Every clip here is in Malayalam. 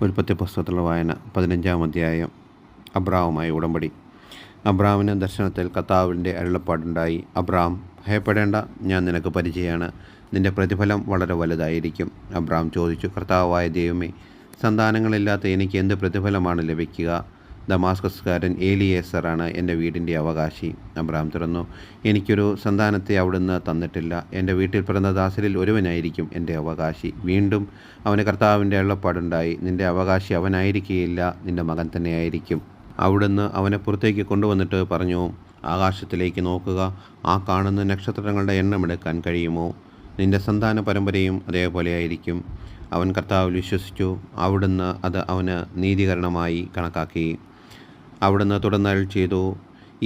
ഉൽപ്പത്തി പുസ്തകത്തിലുള്ള വായന 15-ാം അധ്യായം. അബ്രാമുമായി ഉടമ്പടി. അബ്രാമിന് ദർശനത്തിൽ കർത്താവിൻ്റെ അരുളപ്പാടുണ്ടായി. അബ്രാം, ഭയപ്പെടേണ്ട, ഞാൻ നിനക്ക് പരിചയമാണ്, നിൻ്റെ പ്രതിഫലം വളരെ വലുതായിരിക്കും. അബ്രാം ചോദിച്ചു, കർത്താവായ ദൈവമേ, സന്താനങ്ങളില്ലാത്ത എനിക്ക് എന്ത് പ്രതിഫലമാണ് ലഭിക്കുക? ദമാസ്കസ്കാരൻ ഏലിയേസറാണ് എൻ്റെ വീടിൻ്റെ അവകാശി. അബ്രാം തുറന്നു, എനിക്കൊരു സന്താനത്തെ അവിടുന്ന് തന്നിട്ടില്ല. എൻ്റെ വീട്ടിൽ പിറന്ന ദാസരിൽ ഒരുവനായിരിക്കും എൻ്റെ അവകാശി. വീണ്ടും അവന് കർത്താവിൻ്റെ അരുളപ്പാടുണ്ടായി, നിൻ്റെ അവകാശി അവനായിരിക്കുകയില്ല, നിൻ്റെ മകൻ തന്നെയായിരിക്കും. അവിടുന്ന് അവനെ പുറത്തേക്ക് കൊണ്ടുവന്നിട്ട് പറഞ്ഞു, ആകാശത്തിലേക്ക് നോക്കുക, ആ കാണുന്ന നക്ഷത്രങ്ങളുടെ എണ്ണമെടുക്കാൻ കഴിയുമോ? നിൻ്റെ സന്താന പരമ്പരയും അതേപോലെ ആയിരിക്കും. അവൻ കർത്താവിൽ വിശ്വസിച്ചു. അവിടുന്ന് അത് അവന് നീതീകരണമായി കണക്കാക്കി. അവിടുന്ന് തുടർന്നരുൾ ചെയ്തു,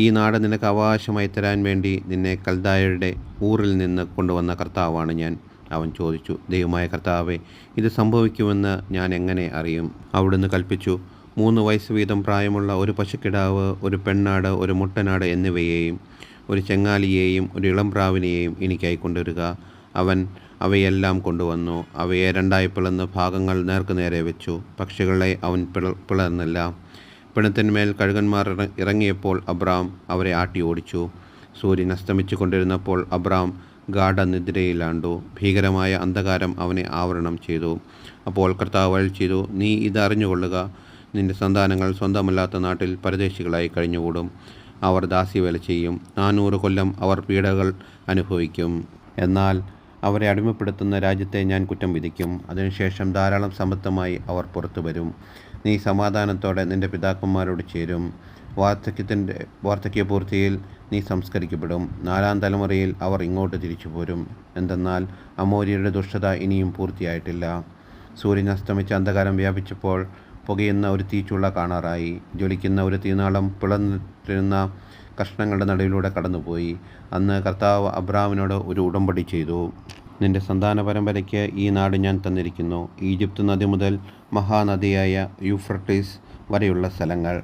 ഈ നാട് നിനക്ക് അവകാശമായി തരാൻ വേണ്ടി നിന്നെ കൽദായരുടെ ഊറിൽ നിന്ന് കൊണ്ടുവന്ന കർത്താവാണ് ഞാൻ. അവൻ ചോദിച്ചു, ദൈവമായ കർത്താവേ, ഇത് സംഭവിക്കുമെന്ന് ഞാൻ എങ്ങനെ അറിയും? അവിടുന്ന് കൽപ്പിച്ചു, 3 വയസ്സ് വീതം പ്രായമുള്ള ഒരു പശുക്കിടാവ്, ഒരു പെണ്ണാട്, ഒരു മുട്ടനാട് എന്നിവയെയും ഒരു ചെങ്ങാലിയെയും ഒരു ഇളംപ്രാവിനെയും എനിക്കായി കൊണ്ടുവരിക. അവൻ അവയെല്ലാം കൊണ്ടുവന്നു. അവയെ 2 പിളർന്ന് ഭാഗങ്ങൾ നേർക്കുനേരെ വെച്ചു. പക്ഷികളെ അവൻ പിളർന്നില്ല. പിണത്തിന്മേൽ കഴുകന്മാർ ഇറങ്ങിയപ്പോൾ അബ്രാം അവരെ ആട്ടി ഓടിച്ചു. സൂര്യൻ അസ്തമിച്ചു കൊണ്ടിരുന്നപ്പോൾ അബ്രാം ഗാഢനിദ്രയിലാണ്ടു. ഭീകരമായ അന്ധകാരം അവനെ ആവരണം ചെയ്തു. അപ്പോൾ കർത്താവ് അരുൾ ചെയ്തു, നീ ഇത് അറിഞ്ഞുകൊള്ളുക, നിന്റെ സന്താനങ്ങൾ സ്വന്തമല്ലാത്ത നാട്ടിൽ പരദേശികളായി കഴിഞ്ഞുകൂടും. അവർ ദാസ്യവേല ചെയ്യും. 400 കൊല്ലം അവർ പീഡകൾ അനുഭവിക്കും. എന്നാൽ അവരെ അടിമപ്പെടുത്തുന്ന രാജ്യത്തെ ഞാൻ കുറ്റം വിധിക്കും. അതിനുശേഷം ധാരാളം സമ്പത്തുമായി അവർ പുറത്തു വരും. നീ സമാധാനത്തോടെ നിൻ്റെ പിതാക്കന്മാരോട് ചേരും. വാർദ്ധക്യപൂർത്തിയിൽ നീ സംസ്കരിക്കപ്പെടും. 4-ാം തലമുറയിൽ അവർ ഇങ്ങോട്ട് തിരിച്ചു പോരും. എന്തെന്നാൽ അമോര്യരുടെ ദുഷ്ടത ഇനിയും പൂർത്തിയായിട്ടില്ല. സൂര്യൻ അസ്തമിച്ച അന്ധകാരം വ്യാപിച്ചപ്പോൾ പുകയുന്ന ഒരു തീച്ചുള കാണാറായി. ജ്വലിക്കുന്ന ഒരു തീനാളം പിളർന്നിരുന്ന കഷ്ണങ്ങളുടെ നടുവിലൂടെ കടന്നുപോയി. അന്ന് കർത്താവ് അബ്രാമിനോട് ഒരു ഉടമ്പടി ചെയ്തു. നിന്റെ സന്താന പരമ്പരയ്ക്ക് ഈ നാട് ഞാൻ തന്നിരിക്കുന്നു. ഈജിപ്ത് നദി മുതൽ മഹാനദിയായ യൂഫ്രട്ടീസ് വരെയുള്ള സ്ഥലങ്ങൾ,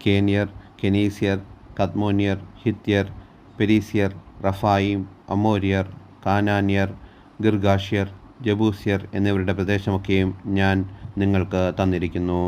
കേന്യർ, കെനീസ്യർ, കദ്മോന്യർ, ഹിത്യർ, പെരീസ്യർ, റഫായിം, അമോര്യർ, കാനാന്യർ, ഗിർഗാഷ്യർ, ജബൂസ്യർ എന്നിവരുടെ പ്രദേശമൊക്കെയും ഞാൻ നിങ്ങൾക്ക് തന്നിരിക്കുന്നു.